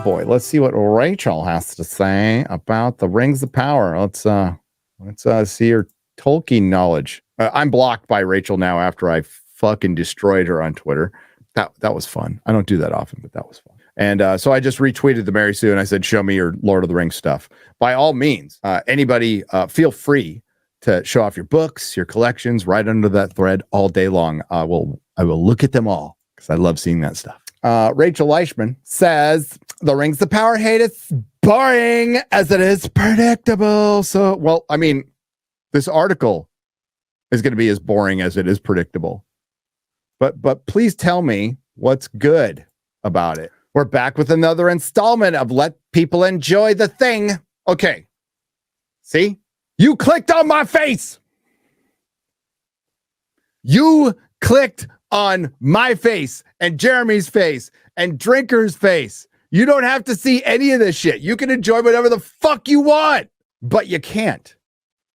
boy. Let's see what Rachel has to say about the Rings of Power. Let's see her Tolkien knowledge. I'm blocked by Rachel now after I fucking destroyed her on Twitter. That was fun. I don't do that often, but that was fun. And so I just retweeted the Mary Sue and I said, show me your Lord of the Rings stuff. By all means, anybody feel free to show off your books, your collections right under that thread all day long. I will look at them all because I love seeing that stuff. Rachel Leichman says, the Rings of Power hate is boring as it is predictable. So, well, I mean, this article is going to be as boring as it is predictable. But please tell me what's good about it. We're back with another installment of Let People Enjoy the Thing. Okay. See? You clicked on my face. You clicked on my face and Jeremy's face and Drinker's face. You don't have to see any of this shit. You can enjoy whatever the fuck you want, but you can't.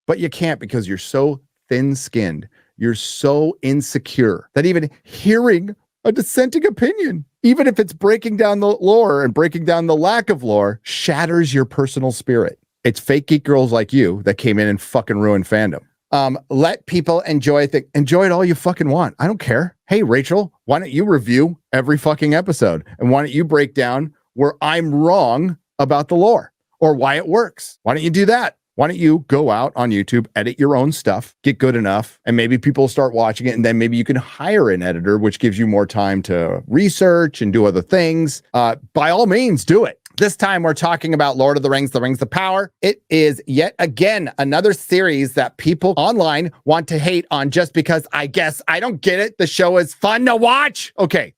But you can't because you're so thin-skinned. You're so insecure that even hearing a dissenting opinion, even if it's breaking down the lore and breaking down the lack of lore, shatters your personal spirit. It's fake geek girls like you that came in and fucking ruined fandom. Let people enjoy it. Enjoy it all you fucking want. I don't care. Hey, Rachel, why don't you review every fucking episode? And why don't you break down where I'm wrong about the lore or why it works? Why don't you do that? Why don't you go out on YouTube, edit your own stuff, get good enough, and maybe people start watching it, and then maybe you can hire an editor, which gives you more time to research and do other things. By all means, do it. This time we're talking about Lord of the Rings of Power. It is yet again another series that people online want to hate on just because I guess I don't get it. The show is fun to watch. Okay.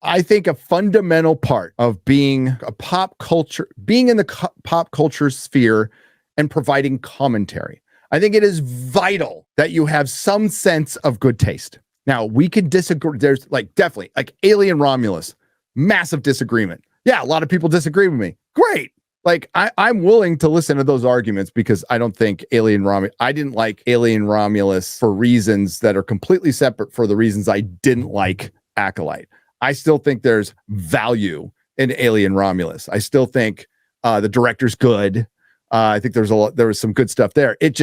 I think a fundamental part of being a pop culture, being in the pop culture sphere and providing commentary, I think it is vital that you have some sense of good taste. Now, we can disagree. There's definitely Alien Romulus, massive disagreement. Yeah, a lot of people disagree with me. Great. I'm willing to listen to those arguments because I don't think I didn't like Alien Romulus for reasons that are completely separate for the reasons I didn't like Acolyte. I still think there's value in Alien Romulus. I still think the director's good. I think there was some good stuff there. It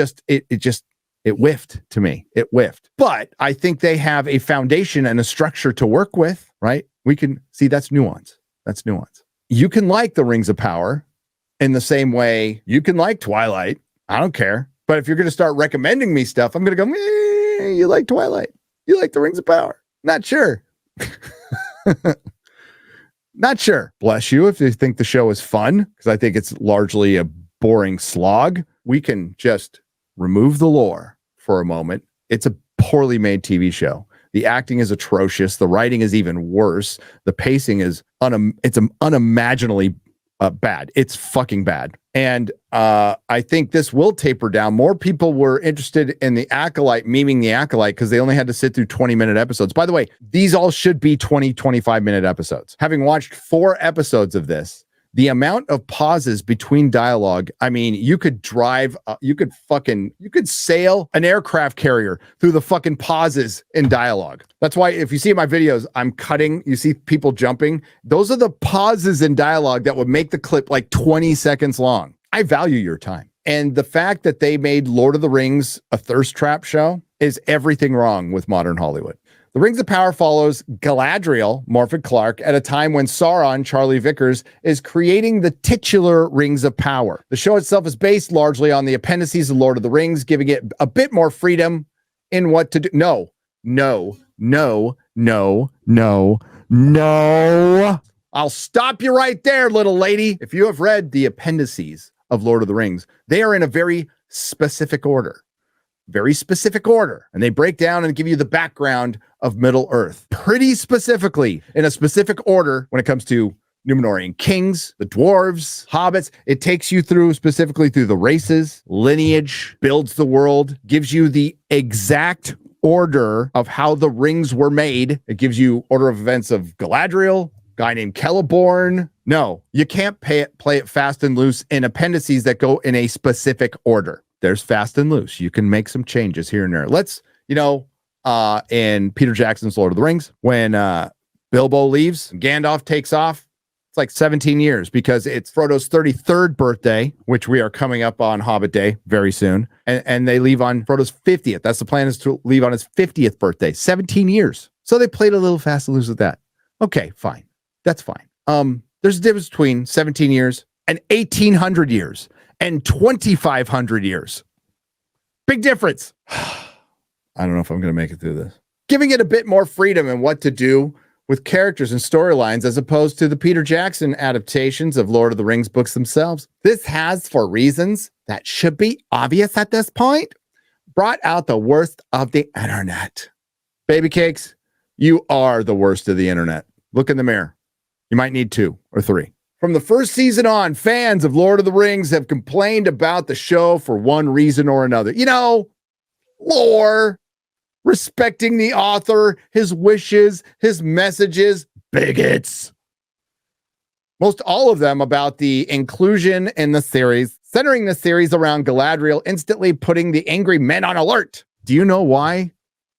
whiffed to me. It whiffed. But I think they have a foundation and a structure to work with, right? We can see that's nuance. That's nuance. You can like the Rings of Power in the same way you can like Twilight. I don't care. But if you're going to start recommending me stuff, I'm going to go, you like Twilight. You like the Rings of Power. Not sure. Not sure. Bless you if you think the show is fun, because I think it's largely a boring slog. We can just remove the lore for a moment. It's a poorly made TV show. The acting is atrocious. The writing is even worse. The pacing is unimaginably bad. It's fucking bad. And I think this will taper down. More people were interested in the Acolyte, memeing the Acolyte, because they only had to sit through 20-minute episodes. By the way, these all should be 20, 25-minute episodes. Having watched 4 episodes of this, the amount of pauses between dialogue, I mean, you could sail an aircraft carrier through the fucking pauses in dialogue. That's why if you see my videos, I'm cutting, you see people jumping. Those are the pauses in dialogue that would make the clip 20 seconds long. I value your time. And the fact that they made Lord of the Rings a thirst trap show is everything wrong with modern Hollywood. The Rings of Power follows Galadriel, Morfydd Clark, at a time when Sauron, Charlie Vickers, is creating the titular Rings of Power. The show itself is based largely on the appendices of Lord of the Rings, giving it a bit more freedom in what to do. No. I'll stop you right there, little lady. If you have read the appendices of Lord of the Rings, they are in a very specific order. And they break down and give you the background of Middle Earth pretty specifically in a specific order when it comes to Numenorean kings, the dwarves, hobbits. It takes you specifically through the races, lineage, builds the world, gives you the exact order of how the rings were made. It gives you order of events of Galadriel, guy named Celeborn. No, you can't play it fast and loose in appendices that go in a specific order. There's fast and loose. You can make some changes here and there. Let's, in Peter Jackson's Lord of the Rings, when Bilbo leaves, Gandalf takes off, It's like 17 years because it's Frodo's 33rd birthday, which we are coming up on Hobbit Day very soon. And they leave on Frodo's 50th. That's the plan, is to leave on his 50th birthday. 17 years. So they played a little fast and loose with that. Okay, fine. That's fine. There's a difference between 17 years and 1,800 years and 2,500 years. Big difference. I don't know if I'm going to make it through this. Giving it a bit more freedom in what to do with characters and storylines as opposed to the Peter Jackson adaptations of Lord of the Rings books themselves. This has, for reasons that should be obvious at this point, brought out the worst of the internet. Baby cakes, you are the worst of the internet. Look in the mirror. You might need 2 or 3. From the first season on, fans of Lord of the Rings have complained about the show for one reason or another. You know, lore. Respecting the author, his wishes, his messages, bigots. Most all of them about the inclusion in the series, centering the series around Galadriel, instantly putting the angry men on alert. Do you know why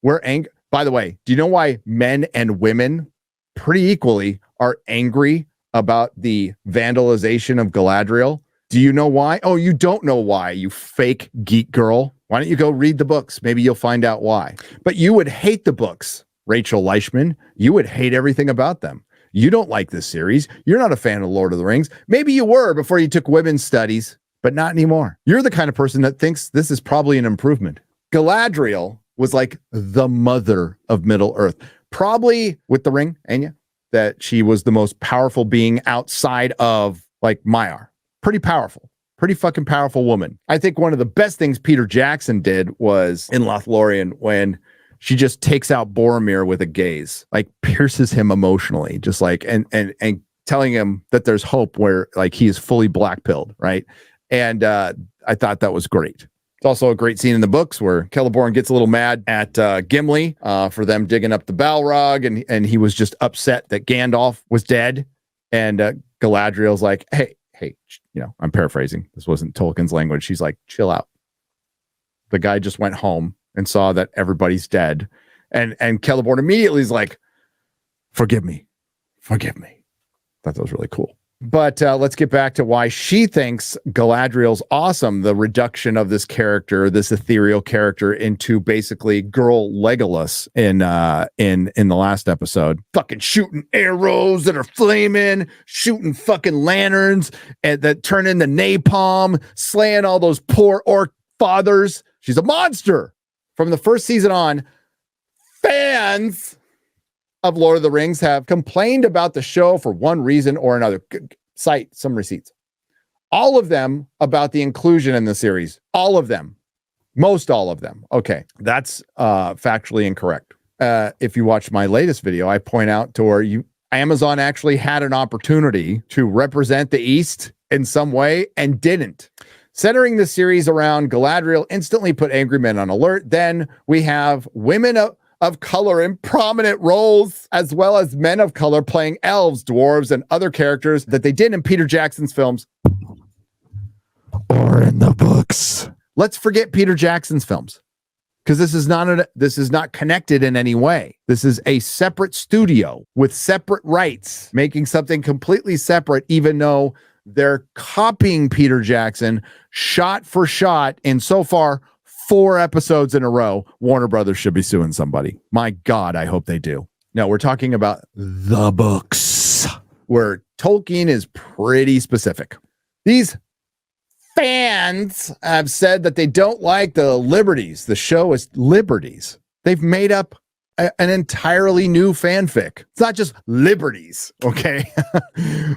we're angry? By the way, do you know why men and women pretty equally are angry about the vandalization of Galadriel? Do you know why? Oh, you don't know why, you fake geek girl. Why don't you go read the books? Maybe you'll find out why. But you would hate the books, Rachel Leichman. You would hate everything about them. You don't like this series. You're not a fan of Lord of the Rings. Maybe you were before you took women's studies, but not anymore. You're the kind of person that thinks this is probably an improvement. Galadriel was like the mother of Middle Earth. Probably with the ring, Anya, that she was the most powerful being outside of like Maiar. Pretty powerful. Pretty fucking powerful woman. I think one of the best things Peter Jackson did was in Lothlorien when she just takes out Boromir with a gaze, like pierces him emotionally, just like and telling him that there's hope where like he is fully black-pilled, right? And I thought that was great. It's also a great scene in the books where Celeborn gets a little mad at Gimli for them digging up the Balrog, and he was just upset that Gandalf was dead, and Galadriel's like, hey, you know, I'm paraphrasing. This wasn't Tolkien's language. She's like, chill out. The guy just went home and saw that everybody's dead. And Celeborn immediately is like, forgive me. Forgive me. Thought that was really cool. But let's get back to why she thinks Galadriel's awesome. The reduction of this character, this ethereal character, into basically girl Legolas in the last episode. Fucking shooting arrows that are flaming, shooting fucking lanterns and that turn into napalm, slaying all those poor orc fathers. She's a monster. From the first season on, fans of Lord of the Rings have complained about the show for one reason or another. Cite some receipts. All of them about the inclusion in the series. All of them. Most all of them. Okay, that's factually incorrect. If you watch my latest video, I point out to where Amazon actually had an opportunity to represent the East in some way and didn't. Centering the series around Galadriel instantly put angry men on alert. Then we have women of color in prominent roles, as well as men of color playing elves, dwarves, and other characters that they did in Peter Jackson's films or in the books. Let's forget Peter Jackson's films, because this is not connected in any way. This is a separate studio with separate rights, making something completely separate, even though they're copying Peter Jackson shot for shot in so far 4 episodes in a row. Warner Brothers should be suing somebody. My God, I hope they do. No, we're talking about the books, where Tolkien is pretty specific. These fans have said that they don't like the liberties. The show is liberties. They've made up an entirely new fanfic. It's not just liberties, okay,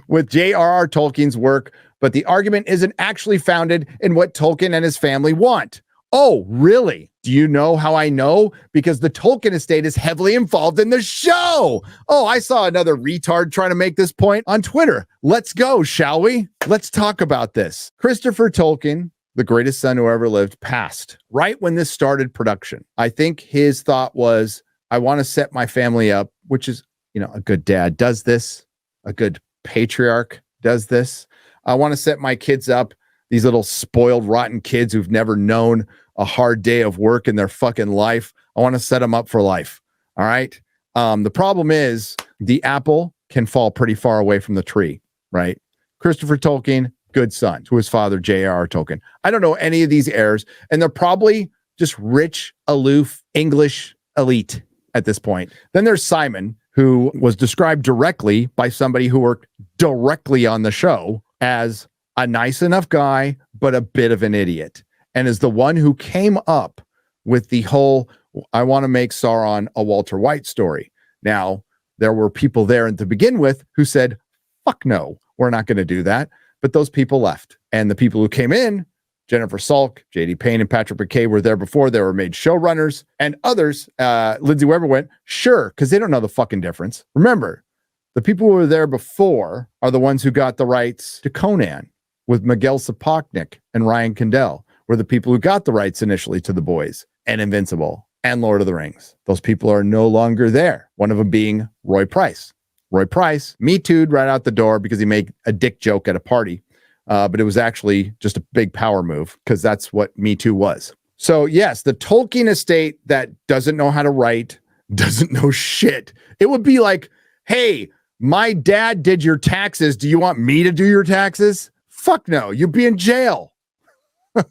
with J.R.R. Tolkien's work, but the argument isn't actually founded in what Tolkien and his family want. Oh, really? Do you know how I know? Because the Tolkien estate is heavily involved in the show. Oh, I saw another retard trying to make this point on Twitter. Let's go, shall we? Let's talk about this. Christopher Tolkien, the greatest son who ever lived, passed right when this started production. I think his thought was, I want to set my family up, which is, you know, a good dad does this. A good patriarch does this. I want to set my kids up, these little spoiled, rotten kids who've never known a hard day of work in their fucking life. I want to set them up for life. All right. The problem is the apple can fall pretty far away from the tree. right? Christopher Tolkien, good son to his father, J.R.R. Tolkien. I don't know any of these heirs, and they're probably just rich, aloof, English elite at this point. Then there's Simon, who was described directly by somebody who worked directly on the show as a nice enough guy, but a bit of an idiot, and is the one who came up with the whole, I want to make Sauron a Walter White story. Now, there were people there to begin with who said, fuck no, we're not going to do that. But those people left. And the people who came in, Jennifer Salk, J.D. Payne, and Patrick McKay were there before. They were made showrunners. And others, Lindsay Weber went, sure, because they don't know the fucking difference. Remember, the people who were there before are the ones who got the rights to Conan with Miguel Sapochnik and Ryan Condell, were the people who got the rights initially to The Boys and Invincible and Lord of the Rings. Those people are no longer there. One of them being Roy Price. Roy Price, Me Too'd right out the door because he made a dick joke at a party. But it was actually just a big power move because that's what Me Too was. So yes, the Tolkien estate that doesn't know how to write, doesn't know shit. It would be like, hey, my dad did your taxes. Do you want me to do your taxes? Fuck no. You'd be in jail.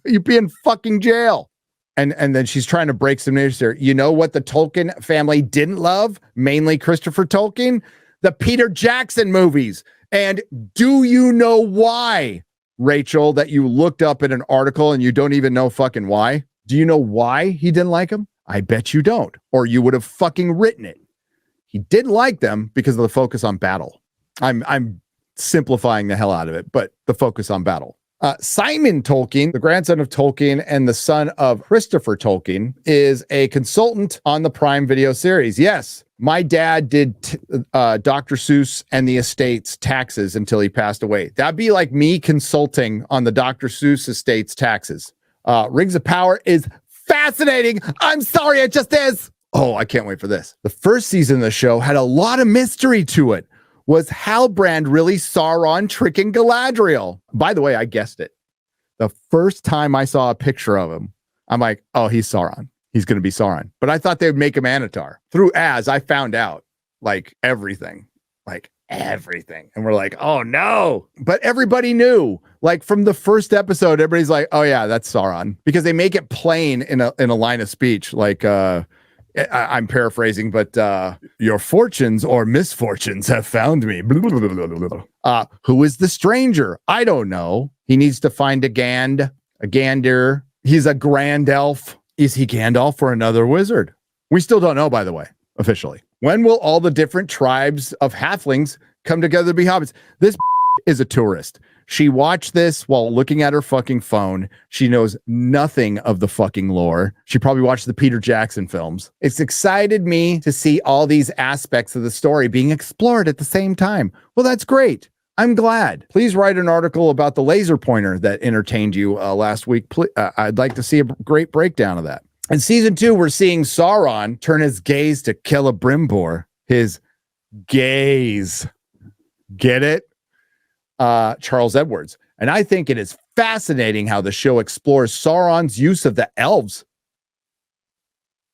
You'd be in fucking jail. And then she's trying to break some news here. You know what the Tolkien family didn't love? Mainly Christopher Tolkien? The Peter Jackson movies. And do you know why, Rachel, that you looked up in an article and you don't even know fucking why? Do you know why he didn't like them? I bet you don't. Or you would have fucking written it. He didn't like them because of the focus on battle. I'm simplifying the hell out of it, but the focus on battle. Simon Tolkien, the grandson of Tolkien and the son of Christopher Tolkien, is a consultant on the Prime Video series. Yes, my dad did Dr. Seuss and the estate's taxes until he passed away. That'd be like me consulting on the Dr. Seuss estate's taxes. Rings of Power is fascinating. I'm sorry, it just is. Oh, I can't wait for this. The first season of the show had a lot of mystery to it. Was Halbrand really Sauron tricking Galadriel? By the way, I guessed it. The first time I saw a picture of him, I'm like, oh, he's Sauron. He's going to be Sauron. But I thought they would make him Anatar. Through Az, I found out like everything. And we're like, oh no. But everybody knew. Like from the first episode, everybody's like, oh yeah, that's Sauron. Because they make it plain in a line of speech. Like, I'm paraphrasing, but your fortunes or misfortunes have found me. Who is the stranger? I don't know. He needs to find a Gander. He's a grand elf. Is he Gandalf or another wizard? We still don't know, by the way, officially. When will all the different tribes of halflings come together to be hobbits? This is a tourist. She watched this while looking at her fucking phone. She knows nothing of the fucking lore. She probably watched the Peter Jackson films. It's excited me to see all these aspects of the story being explored at the same time. Well, that's great. I'm glad. Please write an article about the laser pointer that entertained you last week. I'd like to see a great breakdown of that. In season 2, we're seeing Sauron turn his gaze to Celebrimbor. His gaze. Get it? Charles Edwards. And I think it is fascinating how the show explores Sauron's use of the elves.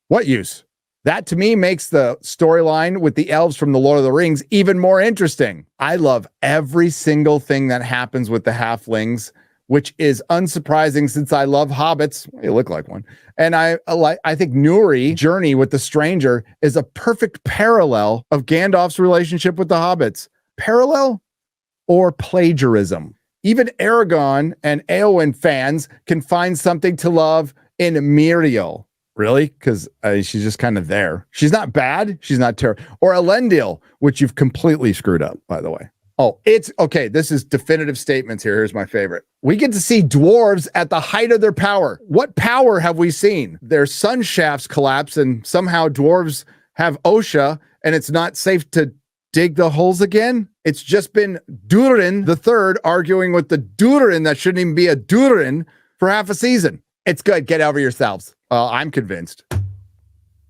What use? That to me makes the storyline with the elves from the Lord of the Rings even more interesting. I love every single thing that happens with the halflings, which is unsurprising since I love hobbits. You look like one. And I think Nuri's journey with the stranger is a perfect parallel of Gandalf's relationship with the hobbits. Parallel? Or plagiarism. Even Aragorn and Eowyn fans can find something to love in Miriel. Really? Because she's just kind of there. She's not bad. She's not terrible. Or Elendil, which you've completely screwed up, by the way. Oh, it's okay. This is definitive statements here. Here's my favorite. We get to see dwarves at the height of their power. What power have we seen? Their sun shafts collapse and somehow dwarves have OSHA and it's not safe to dig the holes again. It's just been Durin the third arguing with the Durin that shouldn't even be a Durin for half a season. It's good. Get over yourselves. I'm convinced.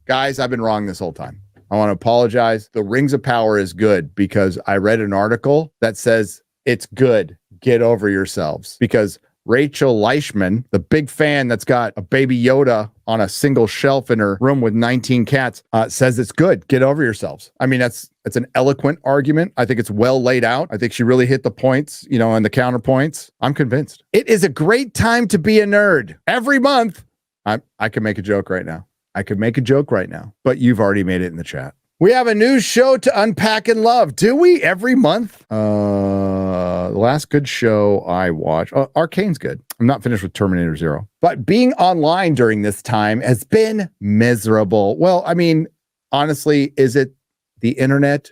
Guys, I've been wrong this whole time. I want to apologize. The Rings of Power is good because I read an article that says it's good. Get over yourselves. Because Rachel Leishman, the big fan that's got a baby Yoda on a single shelf in her room with 19 cats, says it's good. Get over yourselves. I mean, it's an eloquent argument. I think it's well laid out. I think she really hit the points, and the counterpoints. I'm convinced. It is a great time to be a nerd. Every month, I could make a joke right now. But you've already made it in the chat. We have a new show to unpack and love. Do we? Every month? The last good show I watched, Arcane's good. I'm not finished with Terminator Zero. But being online during this time has been miserable. Well, I mean, honestly, is it the internet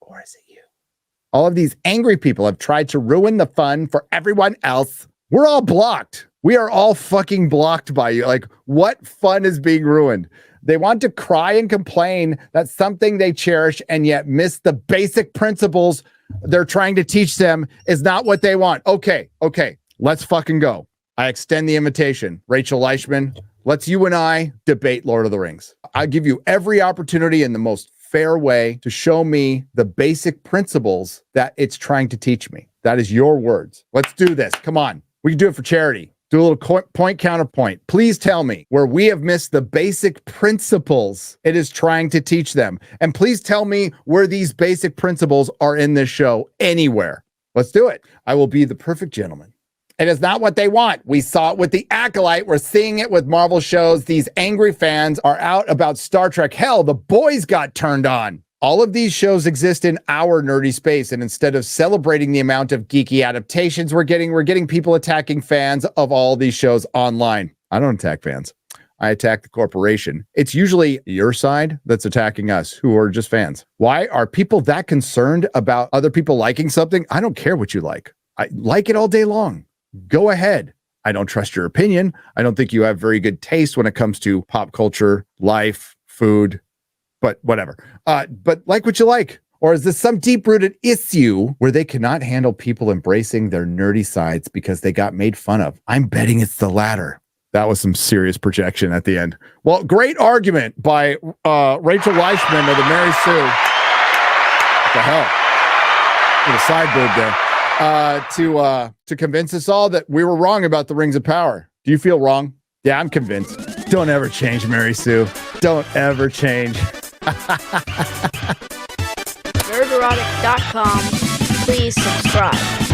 or is it you? All of these angry people have tried to ruin the fun for everyone else. We're all blocked. We are all fucking blocked by you. Like, what fun is being ruined? They want to cry and complain that something they cherish and yet miss the basic principles they're trying to teach them is not what they want. Okay, let's fucking go. I extend the invitation. Rachel Leishman, let's you and I debate Lord of the Rings. I give you every opportunity in the most fair way to show me the basic principles that it's trying to teach me. That is your words. Let's do this. Come on. We can do it for charity. Do a little point counterpoint. Please tell me where we have missed the basic principles it is trying to teach them. And please tell me where these basic principles are in this show anywhere. Let's do it. I will be the perfect gentleman. It is not what they want. We saw it with The Acolyte. We're seeing it with Marvel shows. These angry fans are out about Star Trek. Hell, The Boys got turned on. All of these shows exist in our nerdy space, and instead of celebrating the amount of geeky adaptations we're getting people attacking fans of all these shows online. I don't attack fans. I attack the corporation. It's usually your side that's attacking us, who are just fans. Why are people that concerned about other people liking something? I don't care what you like. I like it all day long. Go ahead. I don't trust your opinion. I don't think you have very good taste when it comes to pop culture, life, food, but whatever. But like what you like. Or is this some deep-rooted issue where they cannot handle people embracing their nerdy sides because they got made fun of? I'm betting it's the latter. That was some serious projection at the end. Well, great argument by Rachel Leishman of the Mary Sue. What the hell? With a side boob there. To convince us all that we were wrong about the Rings of Power. Do you feel wrong? Yeah, I'm convinced. Don't ever change, Mary Sue. Don't ever change. Nerdrotic.com. Please subscribe.